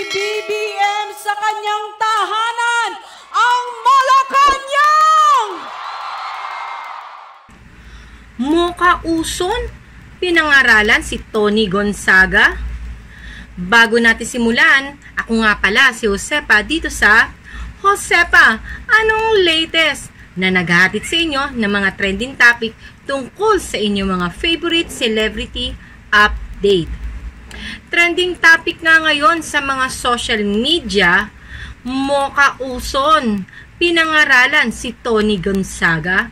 BBM sa kanyang tahanan, ang Malacanang! Mokauson, pinangaralan si Tony Gonzaga. Bago natin simulan, ako nga pala si Josepa dito sa Josepa, anong latest na naghahatid sa inyo ng mga trending topic tungkol sa inyong mga favorite celebrity update. Trending topic nga ngayon sa mga social media, Mokauson, pinangaralan si Tony Gonzaga.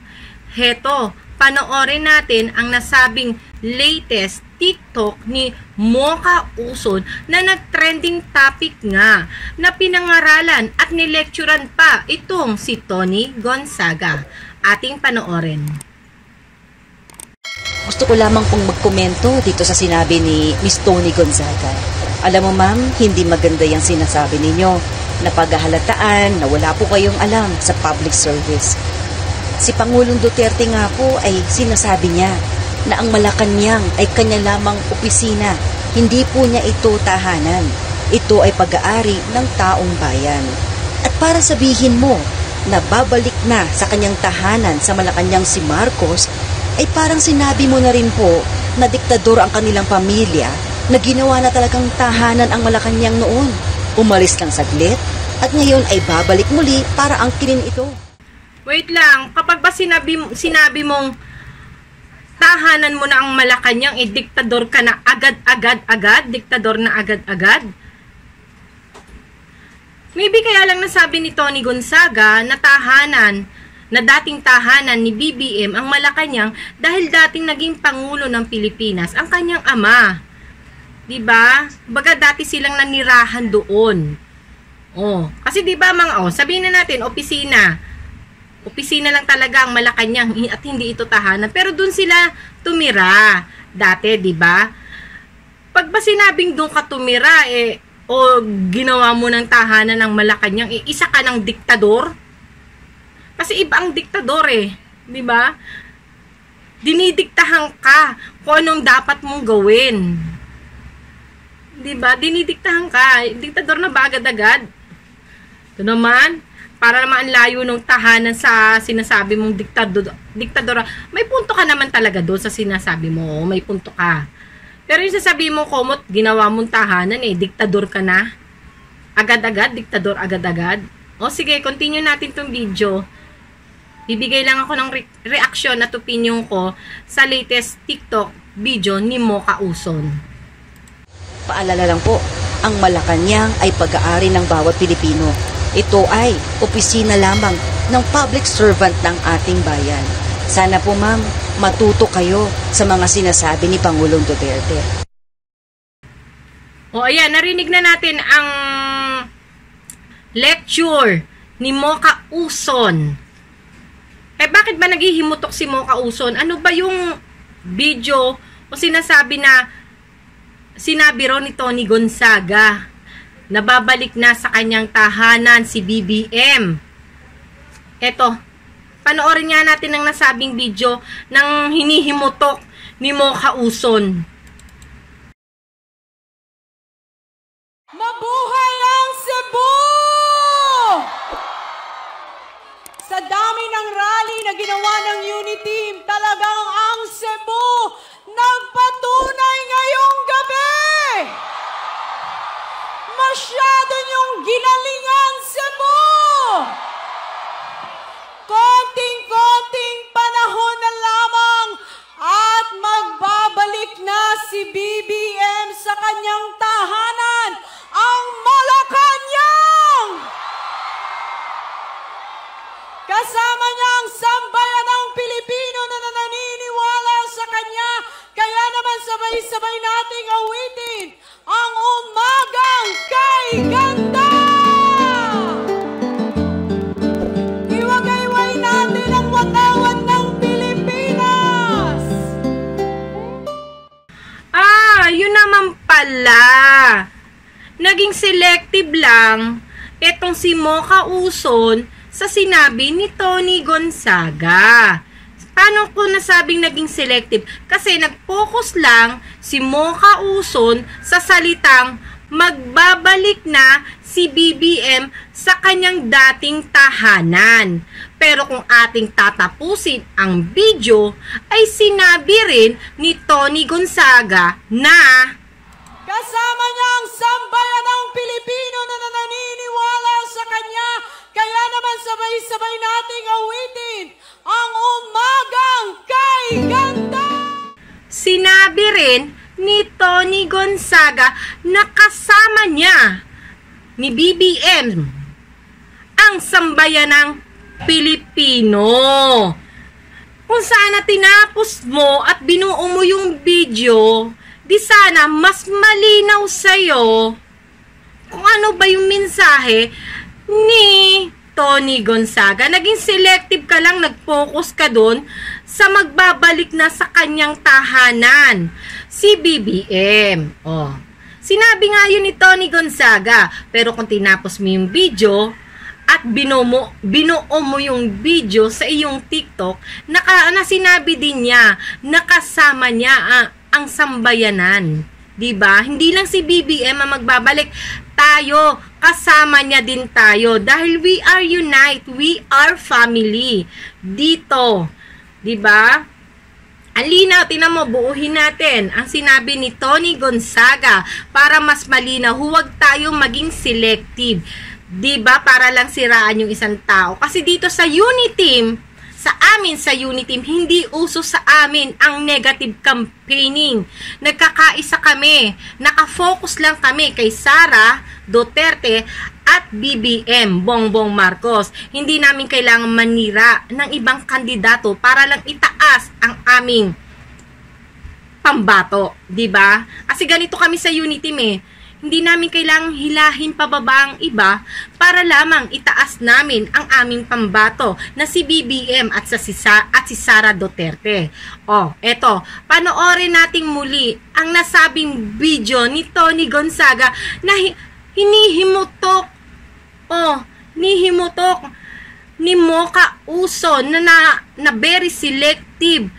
Heto, panoorin natin ang nasabing latest TikTok ni Mokauson na nag-trending topic nga na pinangaralan at nilecturan pa itong si Tony Gonzaga. Ating panoorin. Gusto ko lamang pong magkomento dito sa sinabi ni Miss Tony Gonzaga. Alam mo ma'am, hindi maganda yung sinasabi ninyo na paghahalataan na wala po kayong alam sa public service. Si Pangulong Duterte nga po ay sinasabi niya na ang Malacanang ay kanya lamang opisina. Hindi po niya ito tahanan. Ito ay pag-aari ng taong bayan. At para sabihin mo na babalik na sa kanyang tahanan sa Malacanang si Marcos, ay parang sinabi mo na rin po na diktador ang kanilang pamilya na ginawa na talagang tahanan ang Malacanang noon. Umalis lang saglit at ngayon ay babalik muli para angkinin ito. Wait lang, kapag ba sinabi mong tahanan mo na ang Malacanang, diktador ka na agad-agad, diktador na agad-agad? Maybe kaya lang nasabi ni Tony Gonzaga na tahanan, na dating tahanan ni BBM ang Malacanang dahil dating naging Pangulo ng Pilipinas ang kanyang ama. Diba? Baga dati silang nanirahan doon. Oh, kasi diba sabihin na natin, opisina lang talaga ang Malacanang at hindi ito tahanan. Pero doon sila tumira dati, di ba? Pag ba sinabing doon ka tumira, o ginawa mo ng tahanan ng Malacanang, isa ka ng diktador? Kasi iba ang diktador di ba? Dinidiktahan ka kung anong dapat mong gawin. Di ba? Dinidiktahan ka. Diktador na ba agad-agad? Ito naman, para naman ang layo ng tahanan sa sinasabi mong diktadora. May punto ka naman talaga doon sa sinasabi mo. May punto ka. Pero yung sasabi mo, komot, ginawa mong tahanan diktador ka na. Agad-agad, diktador agad-agad. O sige, continue natin tong video. Bibigay lang ako ng reaksyon at opinion ko sa latest TikTok video ni Mokauson. Paalala lang po, ang Malacanang ay pag-aari ng bawat Pilipino. Ito ay opisina lamang ng public servant ng ating bayan. Sana po ma'am, matuto kayo sa mga sinasabi ni Pangulong Duterte. O ayan, narinig na natin ang lecture ni Mokauson. Bakit ba naghihimutok si Mokauson? Ano ba yung video o sinasabi na sinabi raw ni Tony Gonzaga na babalik na sa kanyang tahanan si BBM? Eto, panoorin nga natin ang nasabing video ng hinihimutok ni Mokauson. Mabuhay ang Cebu! Sa dami ng rally na ginawa ng Uniteam, talagang ang Cebu nagpatunay ngayong gabi! Masyado niyong ginalingan, Cebu! Konting-konting panahon na lamang at magbabalik na si BBM sa kanyang tahanan, ang Malacanang! Kasama niya ang sambayan ng Pilipino na naniniwala sa kanya, kaya naman sabay-sabay nating awitin ang Umagang Kay Ganda! Iwagayway natin ang watawan ng Pilipinas! Yun naman pala. Naging selective lang etong si Mokauson sa sinabi ni Tony Gonzaga. Paano ko nasabing naging selective? Kasi nag-focus lang si Mokauson sa salitang magbabalik na si BBM sa kanyang dating tahanan. Pero kung ating tatapusin ang video, ay sinabi rin ni Tony Gonzaga na kasama niya ang sambayanang Pilipino na naniniwala sa kanya, kaya naman sabay-sabay nating awitin ang umagang kay ganda. Sinabi rin ni Tony Gonzaga na kasama niya ni BBM ang sambayanang Pilipino. Kung sana tinapos mo at binuo mo yung video, di sana mas malinaw sa'yo kung ano ba yung mensahe ni Tony Gonzaga. Naging selective ka lang, nag-focus ka doon sa magbabalik na sa kanyang tahanan, si BBM. Sinabi nga yun ni Tony Gonzaga, pero kung tinapos mo yung video at binuo mo yung video sa iyong TikTok, na sinabi din niya, nakasama niya ang sambayanan. Diba? Hindi lang si BBM ang magbabalik. Tayo, kasama niya din tayo. Dahil we are unite, we are family. Dito. Diba? Ang linaw, tinan mo, buuhin natin ang sinabi ni Tony Gonzaga para mas malinaw. Huwag tayo maging selective. Diba? Para lang siraan yung isang tao. Kasi dito sa Uniteam, sa Uniteam, hindi uso sa amin ang negative campaigning. Nagkakaisa kami. Nakafocus lang kami kay Sara Duterte at BBM, Bongbong Marcos. Hindi namin kailangan manira ng ibang kandidato para lang itaas ang aming pambato. Diba? Kasi ganito kami sa Uniteam Hindi namin kailangang hilahin pababa ang iba para lamang itaas namin ang aming pambato na si BBM at si Sara Duterte. Eto, panoorin nating muli ang nasabing video ni Tony Gonzaga na hinihimutok ni Mocha Uso na very selective.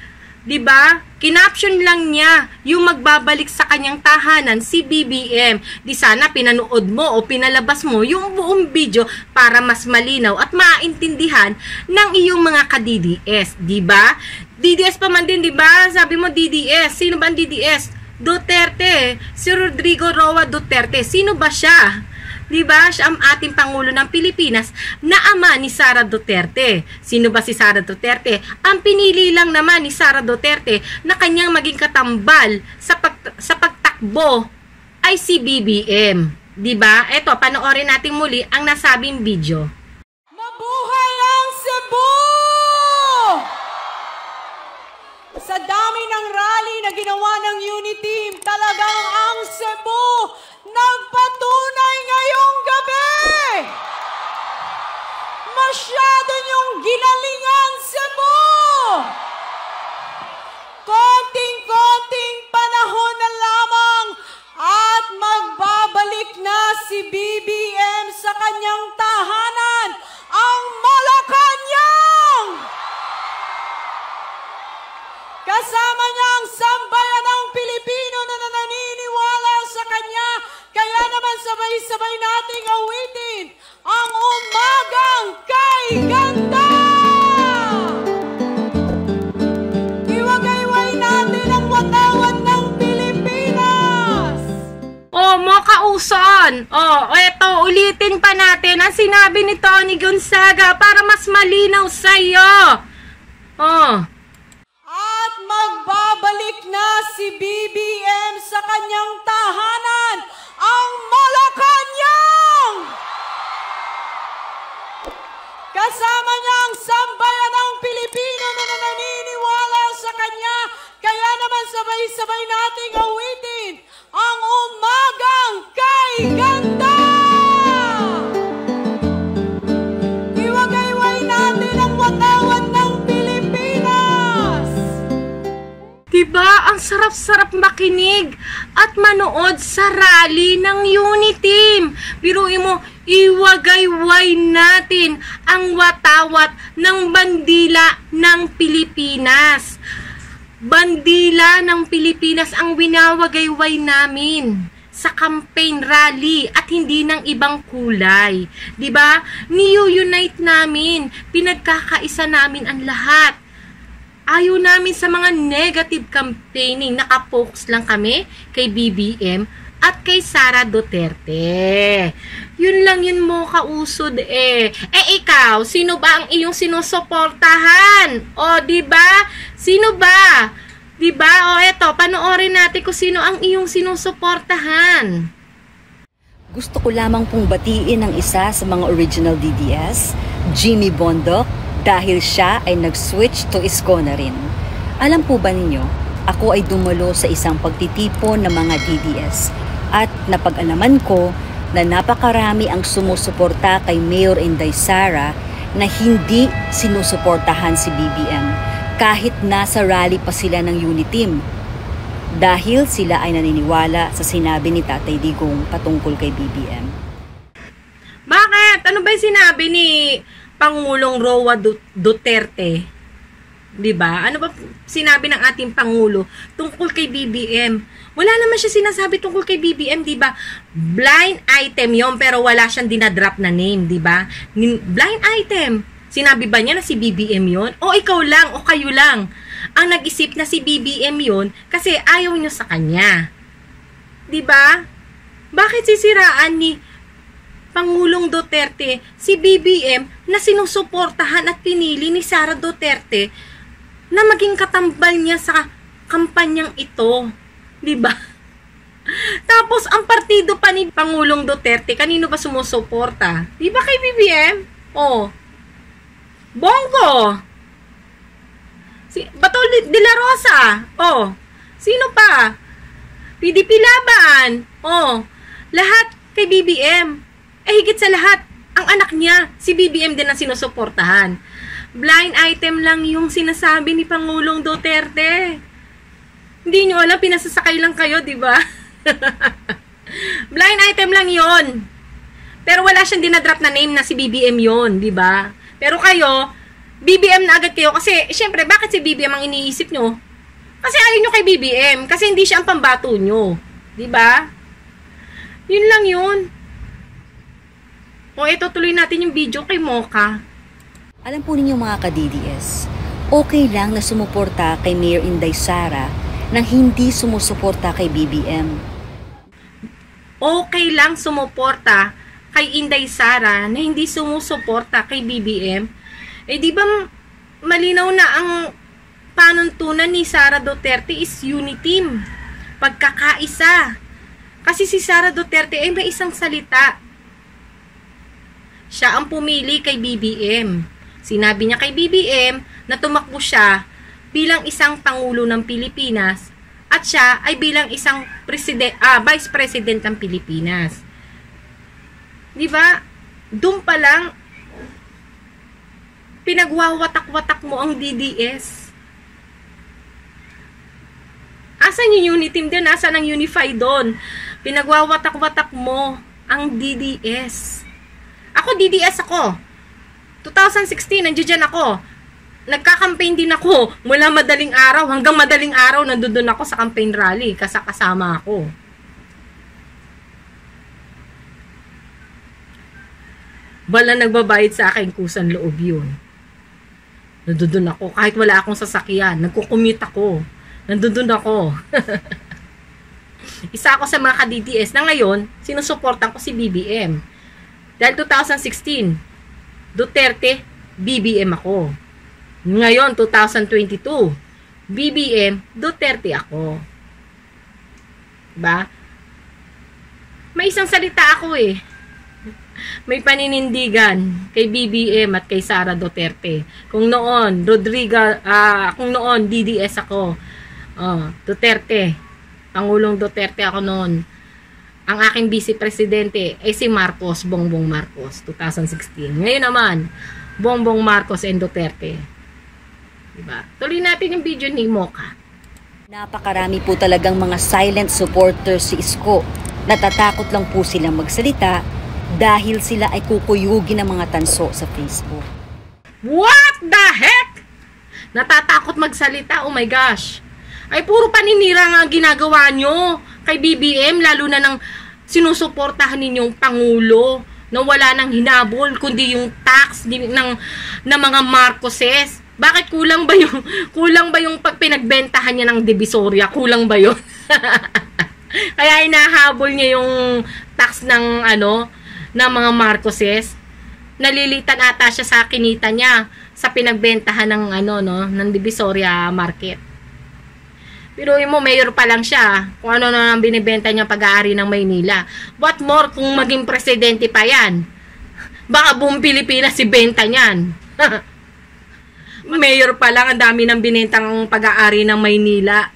Diba? Kinaption lang niya yung magbabalik sa kanyang tahanan si BBM. Di sana pinanood mo o pinalabas mo yung buong video para mas malinaw at maintindihan ng iyong mga ka-DDS. Diba? DDS pa man din, diba? Sabi mo DDS. Sino ba ang DDS? Duterte. Si Rodrigo Roa Duterte. Sino ba siya? Diba? Siya ang ating Pangulo ng Pilipinas na ama ni Sara Duterte. Sino ba si Sara Duterte? Ang pinili lang naman ni Sara Duterte na kanyang maging katambal sa pagtakbo ay si BBM. Diba? Eto, panoorin natin muli ang nasabing video. Mabuhay ang Cebu! Sa dami ng rally na ginawa ng Uniteam, talagang ang Cebu nagpatunay ngayong gabi. Masyado niyong ginalingan, Cebu. Konting-konting panahon na lamang at magbabalik na si BBM sa kanyang tahanan, ang Malacanang. Kasama niya ang sambayanang Pilipino na naniniwala sa kanya, kaya naman sabay-sabay nating awitin ang umagang kay ganda! Iwagayway natin ang watawan ng Pilipinas! Mocha Uson! Eto, ulitin pa natin ang sinabi ni Tony Gonzaga para mas malinaw sa'yo. At magbabalik na si BBM sa kanyang tahanan, ang Malacanang! Kasama niya ang sambayanang Pilipino na naniniwala sa kanya, kaya naman sabay-sabay nating awitin ang umagang kay ganda! Iwagayway natin ang watawan ng Pilipinas! Diba? Ang sarap-sarap makinig at manood sa rally ng Uniteam. Biruin mo, iwagayway natin ang watawat ng bandila ng Pilipinas. Bandila ng Pilipinas ang winawagayway namin sa campaign rally at hindi ng ibang kulay. 'Di ba? Niu-unite namin, pinagkakaisa namin ang lahat. Ayaw namin sa mga negative campaigning, nakapokus lang kami kay BBM at kay Sara Duterte. Yun lang yun mo kausod eh. Ikaw, sino ba ang iyong sinusuportahan? O, 'di ba? Sino ba? 'Di ba? O eto, panoorin natin kung sino ang iyong sinusuportahan. Gusto ko lamang pong batiin ang isa sa mga original DDS, Jimmy Bondoc, dahil siya ay nag-switch to Isko na rin. Alam po ba ninyo, ako ay dumalo sa isang pagtitipon ng mga DDS at napag-alaman ko na napakarami ang sumusuporta kay Mayor Inday Sara na hindi sinusuportahan si BBM. Kahit nasa rally pa sila ng Uniteam dahil sila ay naniniwala sa sinabi ni Tatay Digong patungkol kay BBM. Bakit? Ano ba yung sinabi ni Pangulong Roa Duterte? 'Di ba? Ano ba sinabi ng ating Pangulo tungkol kay BBM? Wala naman siya sinasabi tungkol kay BBM, 'di ba? Blind item 'yon pero wala siyang dinadrop na name, 'di ba? Blind item. Sinabi ba niya na si BBM yon? O ikaw lang, o kayo lang ang nag-isip na si BBM yon kasi ayaw nyo sa kanya? Diba? Bakit sisiraan ni Pangulong Duterte si BBM na sinusuportahan at pinili ni Sara Duterte na maging katambal niya sa kampanyang ito? Diba? Tapos ang partido pa ni Pangulong Duterte, kanino ba sumusuporta? Diba kay BBM? Oh, Bongo. Bato de la Rosa. Oh. Sino pa? PDP Laban. Oh. Lahat kay BBM. Higit sa lahat, ang anak niya, si BBM din ang sinusuportahan. Blind item lang yung sinasabi ni Pangulong Duterte. Hindi nyo alam, pinasasakay lang kayo, di ba? Blind item lang yon. Pero wala siyang dinadrop na name na si BBM yon, di ba? Pero kayo, BBM na agad kayo kasi, syempre, bakit si BBM ang iniisip nyo? Kasi ayaw nyo kay BBM, kasi hindi siya ang pambato nyo. Diba? Yun lang yun. O, ito, tuloy natin yung video kay Mocha. Alam po ninyo mga ka-DDS, okay lang na sumuporta kay Mayor Inday Sara nang hindi sumusuporta kay BBM. Okay lang sumuporta kay Inday Sara na hindi sumusuporta kay BBM, di ba malinaw na ang panuntunan ni Sara Duterte is Uniteam, pagkakaisa. Kasi si Sara Duterte ay may isang salita. Siya ang pumili kay BBM. Sinabi niya kay BBM na tumakbo siya bilang isang Pangulo ng Pilipinas at siya ay bilang isang Vice President ng Pilipinas. Di ba? Doon pa lang, pinagwawatak-watak mo ang DDS. Asan yung Uniteam din? Asan ang Unify doon? Pinagwawatak-watak mo ang DDS. Ako, DDS ako. 2016, nandiyan ako. Nagka-campaign din ako. Mula madaling araw hanggang madaling araw, nandun ako sa campaign rally. Kasama ako. Wala nagbabayad sa akin kusang loob yun. Nandun ako. Kahit wala akong sasakyan, nagkukumute ako. Nandun ako. Isa ako sa mga ka-DDS na ngayon, sinusuportan ko si BBM. Dahil 2016, Duterte, BBM ako. Ngayon, 2022, BBM, Duterte ako. Diba? May isang salita ako eh. May paninindigan kay BBM at kay Sara Duterte. Kung noon, kung noon, DDS ako. Duterte. Pangulong Duterte ako noon. Ang aking vice presidente ay si Marcos, Bongbong Marcos, 2016. Ngayon naman, Bongbong Marcos and Duterte. Diba? Tuloy natin yung video ni Mocha. Napakarami po talagang mga silent supporters si Isko. Natatakot lang po silang magsalita dahil sila ay kukuyugin ng mga tanso sa Facebook. What the heck? Natatakot magsalita? Oh my gosh. Ay puro paninira nga ginagawa nyo. kay BBM, lalo na ng sinusuportahan ninyong Pangulo na wala nang hinabol kundi yung tax ng mga Marcoses. Bakit kulang ba yung pag pinagbentahan niya ng Divisoria? Kulang ba yun? Kaya hinahabol niya yung tax ng mga Marcoses. Nalilitan ata siya sa kinita niya sa pinagbentahan ng ng Divisoria Market. Pero mo, mayor pa lang siya. Kung ano na ang binibenta niya pag-aari ng Maynila. What more kung maging presidente pa yan? Baka buong Pilipinas si benta niyan. Mayor pa lang, ang dami ng binentang pag-aari ng Maynila.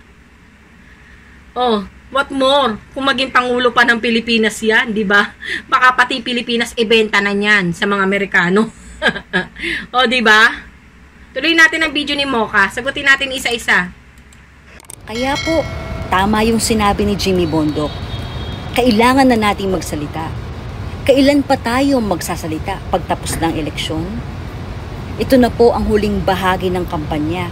Oh, what more kung maging pangulo pa ng Pilipinas yan, di ba? Baka pati Pilipinas ibenta na niyan sa mga Amerikano. Oh, di ba? Tuloy natin ang video ni Mocha. Sagutin natin isa-isa. Kaya po, tama yung sinabi ni Jimmy Bondoc. Kailangan na nating magsalita. Kailan pa tayo magsasalita pagtapos ng eleksyon? Ito na po ang huling bahagi ng kampanya.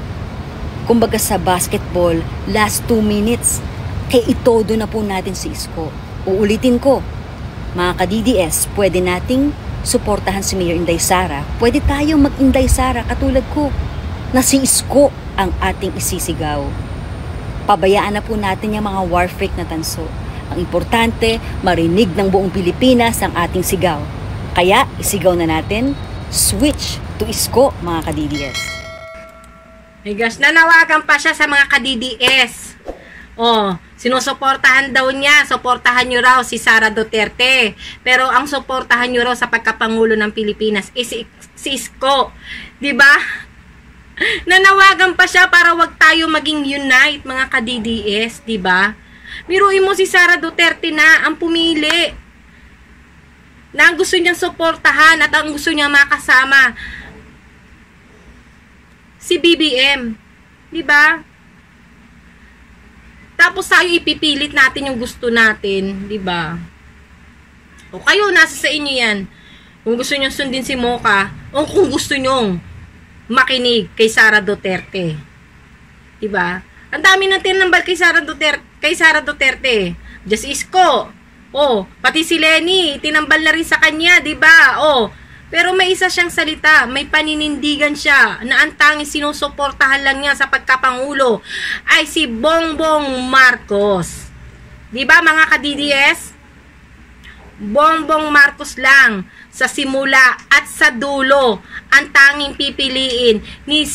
Kumbaga sa basketball, last 2 minutes, kaya itodo na po natin si Isko. Uulitin ko, mga ka-DDS, pwede nating suportahan si Mayor Inday Sara. Pwede tayong mag-Inday Sara katulad ko na si Isko ang ating isisigaw. Pabayaan na po natin yung mga war freak na tanso. Ang importante, marinig ng buong Pilipinas ang ating sigaw. Kaya, isigaw na natin, switch to Isko, mga ka-DDS. Hey gosh, nanawagan pa siya sa mga ka-DDS. Oh, sinusuportahan daw niya, suportahan nyo raw si Sara Duterte. Pero ang suportahan nyo raw sa pagkapangulo ng Pilipinas is si Isko. Diba? Nanawagan pa siya para wag tayo maging unite, mga ka-DDS, di ba? Biruin mo si Sara Duterte na ang pumili. Na ang gusto niyang suportahan at ang gusto niyang makasama si BBM, di ba? Tapos tayo ipipilit natin yung gusto natin, di ba? O kayo, nasa sa inyo yan. Kung gusto niyong sundin si Mocha, o kung gusto niyong makinig kay Sara Duterte. Diba? Ang dami ng tinambal kay Sara Duterte. Just Isko. Oh, pati si Lenny, tinambal na rin sa kanya, diba? Oh, pero may isa siyang salita, may paninindigan siya na ang tanging sinusuportahan lang niya sa pagkapangulo ay si Bongbong Marcos. Diba, mga ka-DDS? Bongbong Marcos lang sa simula at sa dulo ang tanging pipiliin ni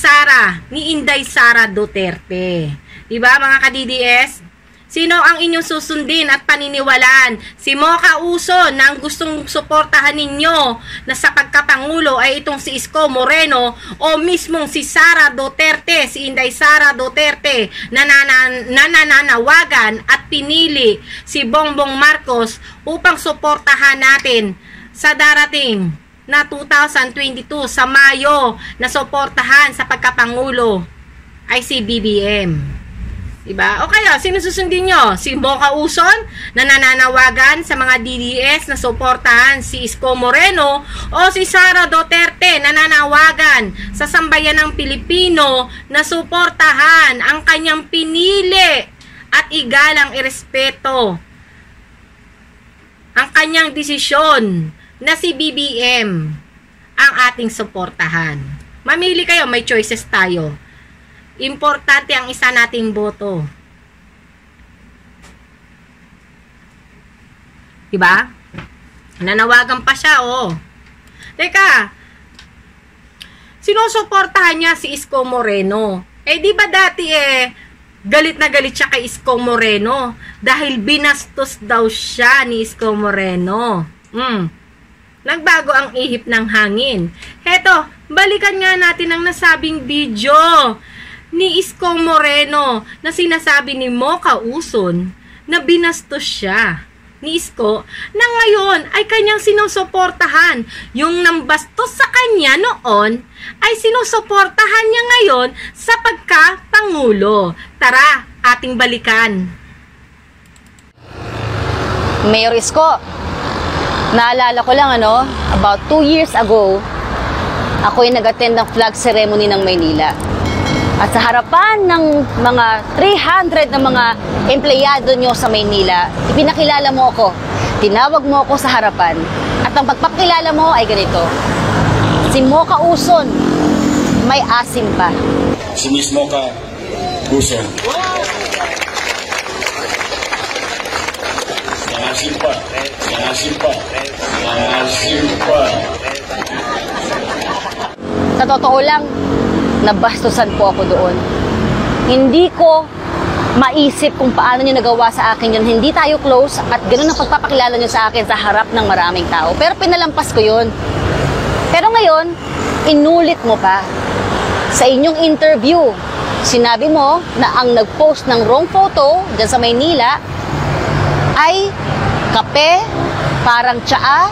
Inday Sara Duterte. Diba, mga ka-DDS? Sino ang inyong susundin at paniniwalaan? Si Mocha Uson na ang gustong suportahan ninyo na sa pagkapangulo ay itong si Isko Moreno o mismong si Sara Duterte, si Inday Sara Duterte na nananawagan at pinili si Bongbong Marcos upang suportahan natin sa darating na 2022 sa Mayo na suportahan sa pagkapangulo ay si BBM. Diba? O kaya, sino susundin nyo? Si Mocha Uson na nananawagan sa mga DDS na suportahan si Isko Moreno o si Sara Duterte na nananawagan sa sambayan ng Pilipino na suportahan ang kanyang pinili at igalang irespeto ang kanyang desisyon na si BBM ang ating suportahan. Mamili kayo, may choices tayo. Importante ang isa nating boto. Diba? Nanawagan pa siya, oh. Teka, sinusuportahan niya si Isko Moreno. Eh, di ba dati galit na galit siya kay Isko Moreno dahil binastos daw siya ni Isko Moreno. Nagbago ang ihip ng hangin. Heto, balikan nga natin ang nasabing video ni Isko Moreno na sinasabi ni Mocha Uson na binastos siya ni Isko na ngayon ay kanyang sinusuportahan. Yung nambastos sa kanya noon ay sinusuportahan niya ngayon sa pagkapangulo. Tara, ating balikan. Mayor Isko, naalala ko lang about 2 years ago, ako ay nag-attend ng flag ceremony ng Maynila. At sa harapan ng mga 300 na mga empleyado nyo sa Maynila, ipinakilala mo ako. Tinawag mo ako sa harapan. At ang pagpapakilala mo ay ganito. Si Mocha Uson, may asim pa. Si Miss Mocha Uson. Asim pa. Asim pa. Asim pa. Sa totoo lang, nabastusan po ako doon. Hindi ko maisip kung paano nyo nagawa sa akin yun. Hindi tayo close at ganun ang pagpapakilala nyo sa akin sa harap ng maraming tao. Pero pinalampas ko yun. Pero ngayon, inulit mo pa. Sa inyong interview, sinabi mo na ang nag-post ng wrong photo dyan sa Maynila ay kape, parang tsaa,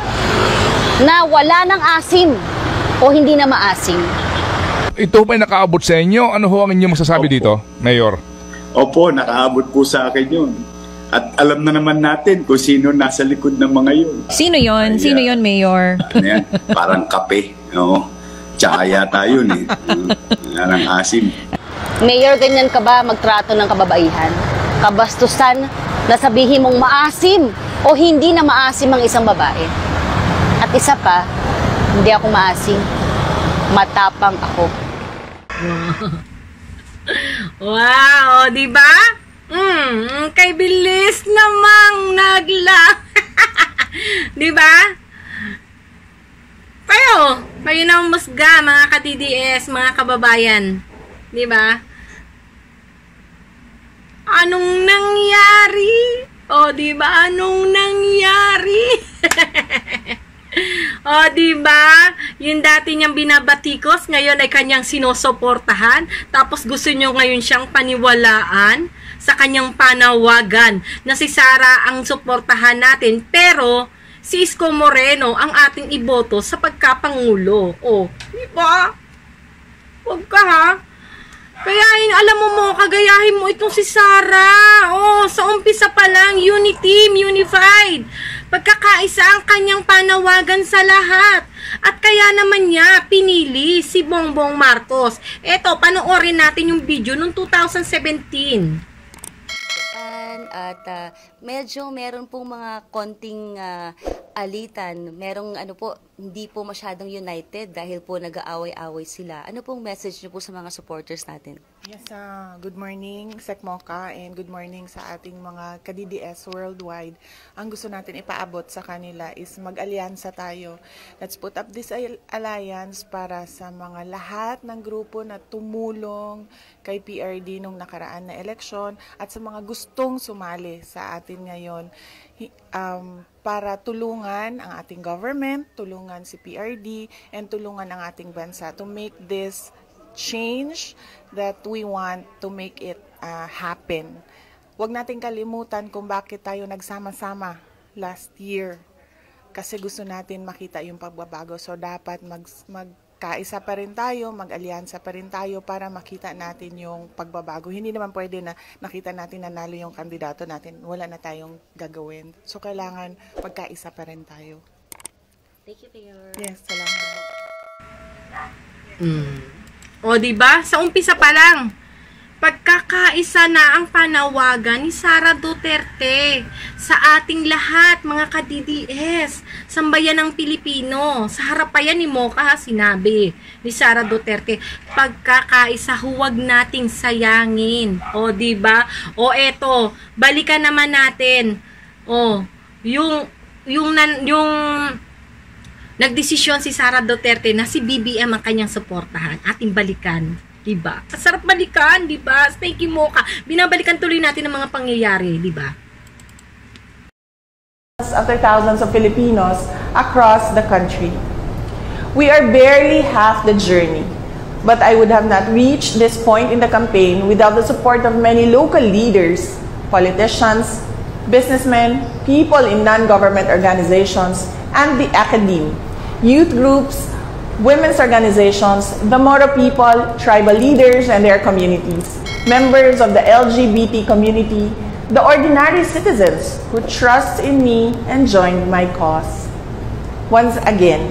na wala ng asim o hindi na maasim. Ito ba'y nakaabot sa inyo? Ano ho ang inyong masasabi dito, Mayor? Opo, nakaabot po sa akin yun. At alam na naman natin kung sino nasa likod ng mga yun. Sino yon? Sino yon, Mayor? Ano yan? Parang kape. Oo. Tsaka yata yun eh. Parang asim. Mayor, ganyan ka ba magtrato ng kababaihan? Kabastusan na sabihin mong maasim o hindi na maasim ang isang babae. At isa pa, hindi ako maasim. Matapang ako. Wow, di ba? Kay bilis namang nagla. Di ba? Kayo na musga, mga ka-DDS, mga kababayan. Di ba? Anong nangyari? O, di ba? Anong nangyari? O, diba? Yung dati niyang binabatikos, ngayon ay kanyang sinusuportahan. Tapos gusto niyo ngayon siyang paniwalaan sa kanyang panawagan na si Sara ang suportahan natin. Pero, si Isko Moreno ang ating iboto sa pagkapangulo. O, diba? Huwag ka ha? Kayahin, alam mo, kagayahin mo itong si Sara. Oh, sa umpisa pa lang, unity, unified. Pagkakaisa ang kanyang panawagan sa lahat. At kaya naman niya pinili si Bongbong Marcos. Eto, panoorin natin yung video noong 2017. At medyo meron pong mga konting alitan. Merong hindi po masyadong united dahil po nag-aaway-away sila. Ano pong message niyo po sa mga supporters natin? Yes, good morning, Sec Mocha, and good morning sa ating mga ka-DDS worldwide. Ang gusto natin ipaabot sa kanila is mag-alyansa tayo. Let's put up this alliance para sa mga lahat ng grupo na tumulong kay PRD nung nakaraan na eleksyon at sa mga gustong sumali sa atin ngayon para tulungan ang ating government, tulungan si PRD, and tulungan ang ating bansa to make this change that we want to make it happen. Huwag nating kalimutan kung bakit tayo nagsama-sama last year. Kasi gusto natin makita yung pagbabago. So dapat magkaisa pa rin tayo, mag-alyansa pa rin tayo para makita natin yung pagbabago. Hindi naman pwede na nakita natin nanalo yung kandidato natin. Wala na tayong gagawin. So kailangan magkaisa pa rin tayo. Thank you, Mayor. Yes, salamat. O, diba? Sa umpisa pa lang, pagkakaisa na ang panawagan ni Sara Duterte sa ating lahat, mga ka-DDS, sambayan ng Pilipino. Sa harapan ni Mocha, sinabi ni Sara Duterte, pagkakaisa, huwag nating sayangin. O, diba? O, eto, balikan naman natin. O, yung nagdesisyon si Sara Duterte na si BBM ang kanyang suportahan. Ating balikan. Diba? Masarap balikan, diba? Thank you, Mocha. Binabalikan tuloy natin ang mga pangyayari, diba? After thousands of Filipinos across the country. We are barely half the journey, but I would have not reached this point in the campaign without the support of many local leaders, politicians, businessmen, people in non-government organizations, and the academe, youth groups, women's organizations, the Moro people, tribal leaders and their communities, members of the LGBT community, the ordinary citizens who trust in me and joined my cause. Once again,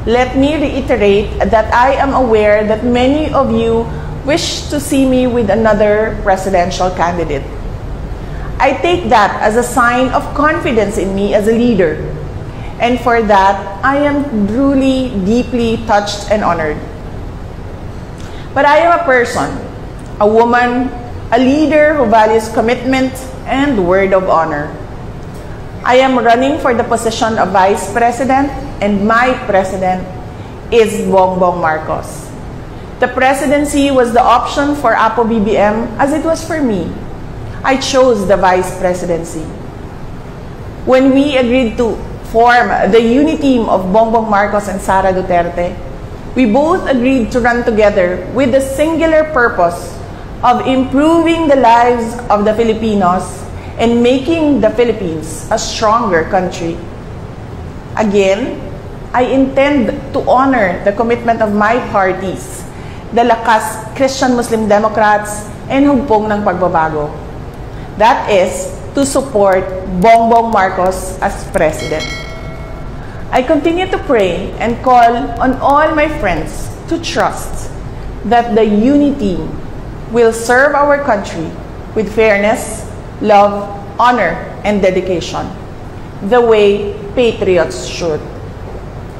let me reiterate that I am aware that many of you wish to see me with another presidential candidate. I take that as a sign of confidence in me as a leader. And for that, I am truly, deeply touched and honored. But I am a person, a woman, a leader who values commitment and word of honor. I am running for the position of Vice President, and my President is Bongbong Marcos. The presidency was the option for APO-BBM as it was for me. I chose the Vice Presidency. When we agreed to form the uni team of Bongbong Marcos and Sara Duterte, we both agreed to run together with the singular purpose of improving the lives of the Filipinos and making the Philippines a stronger country. Again, I intend to honor the commitment of my parties, the Lakas Christian Muslim Democrats and Hugpong ng Pagbabago. That is, to support Bongbong Marcos as President. I continue to pray and call on all my friends to trust that the uni team will serve our country with fairness, love, honor, and dedication, the way patriots should.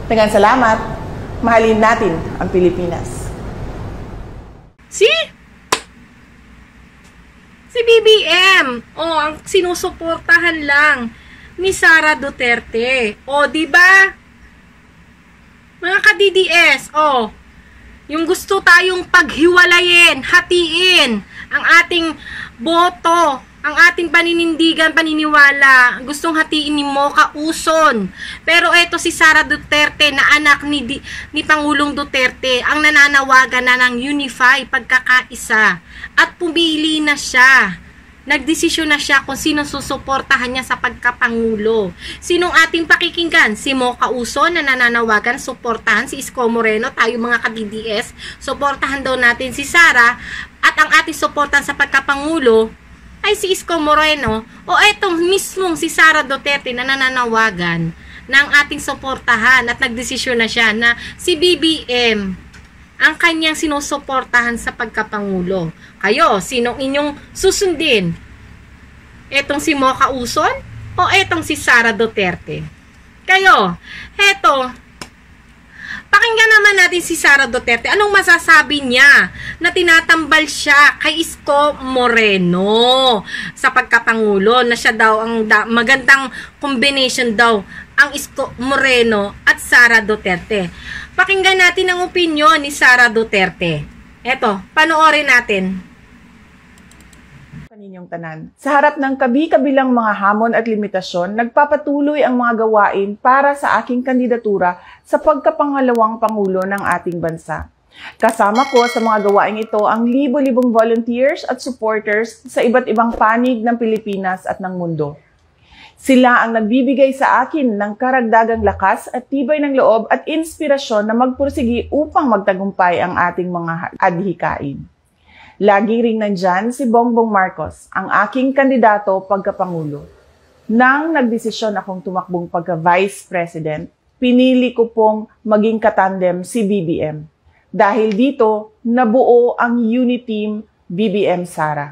Daghang salamat, mahalin natin ang Pilipinas. Si BBM, ang sinusuportahan lang ni Sara Duterte. Di ba? Mga ka-DDS, yung gusto tayong paghiwalayin, hatiin ang ating boto, ang ating paninindigan, paniniwala, gustong hatiin ni Mocha Uson. Pero eto si Sara Duterte na anak ni Pangulong Duterte ang nananawagan na ng unify, pagkakaisa. At pumili na siya. Nagdesisyon na siya kung sino susuportahan niya sa pagkapangulo. Sinong ating pakikinggan? Si Mocha Uson na nananawagan, suportahan si Isko Moreno, tayo mga ka-DDS, suportahan daw natin si Sara, at ang ating suportahan sa pagkapangulo ay si Isko Moreno, o etong mismong si Sara Duterte na nananawagan na ang ating suportahan at nagdesisyon na siya na si BBM ang kanyang sinusuportahan sa pagkapangulo. Kayo, sinong inyong susundin? Etong si Mocha Uson o etong si Sara Duterte? Kayo, heto, pakinggan naman natin si Sara Duterte. Anong masasabi niya na tinatambal siya kay Isko Moreno sa pagkapangulo, na siya daw ang magandang combination daw ang Isko Moreno at Sara Duterte. Pakinggan natin ang opinyon ni Sara Duterte. Eto, panoorin natin. Kaninyong tanan. Sa harap ng kabi-kabilang mga hamon at limitasyon, nagpapatuloy ang mga gawain para sa aking kandidatura sa pagkapangalawang pangulo ng ating bansa. Kasama ko sa mga gawain ito ang libo-libong volunteers at supporters sa iba't ibang panig ng Pilipinas at ng mundo. Sila ang nagbibigay sa akin ng karagdagang lakas at tibay ng loob at inspirasyon na magpursigi upang magtagumpay ang ating mga adhikain. Lagi ring nandyan si Bongbong Marcos, ang aking kandidato pagkapangulo. Nang nagdesisyon akong tumakbong pagka-Vice President, pinili ko pong maging katandem si BBM. Dahil dito, nabuo ang uni team BBM Sara.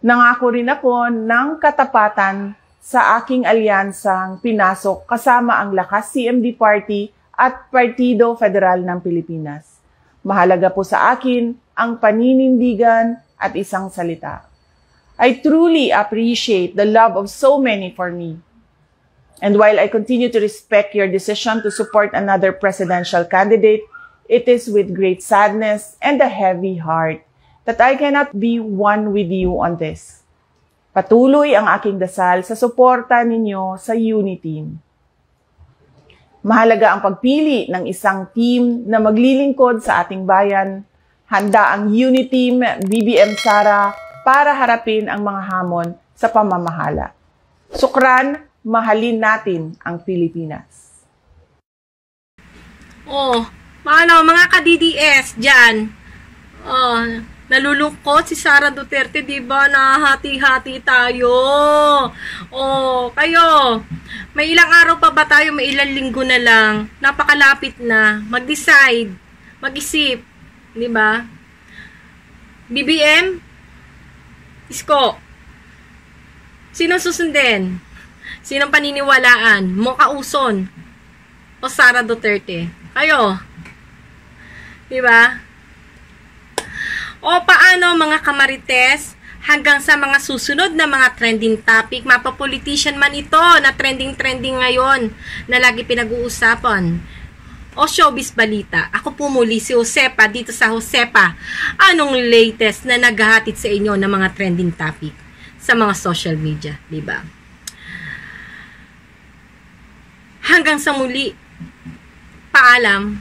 Nangako rin ako ng katapatan sa aking alyansang pinasok kasama ang Lakas CMD Party at Partido Federal ng Pilipinas. Mahalaga po sa akin ang paninindigan at isang salita. I truly appreciate the love of so many for me. And while I continue to respect your decision to support another presidential candidate, it is with great sadness and a heavy heart that I cannot be one with you on this. Patuloy ang aking dasal sa suporta ninyo sa uni team. Mahalaga ang pagpili ng isang team na maglilingkod sa ating bayan. Handa ang uni team BBM Sara para harapin ang mga hamon sa pamamahala. Sukran, mahalin natin ang Pilipinas. Mga ka-DDS dyan, nalulungkot si Sara Duterte, diba? Nahati-hati tayo. Kayo, may ilang araw pa ba tayo? May ilang linggo na lang. Napakalapit na. Mag-decide, mag-isip, diba? BBM? Isko? Sinong susundin? Sinong paniniwalaan? Mocha Uson? O Sara Duterte? Kayo? Diba? O paano mga kamarites? Hanggang sa mga susunod na mga trending topic, mapapolitician man ito na trending ngayon na lagi pinag-uusapan. O showbiz balita. Ako po muli si Josepa dito sa Josepa. Anong latest na naghahatid sa inyo ng mga trending topic sa mga social media, diba? Hanggang sa muli, paalam.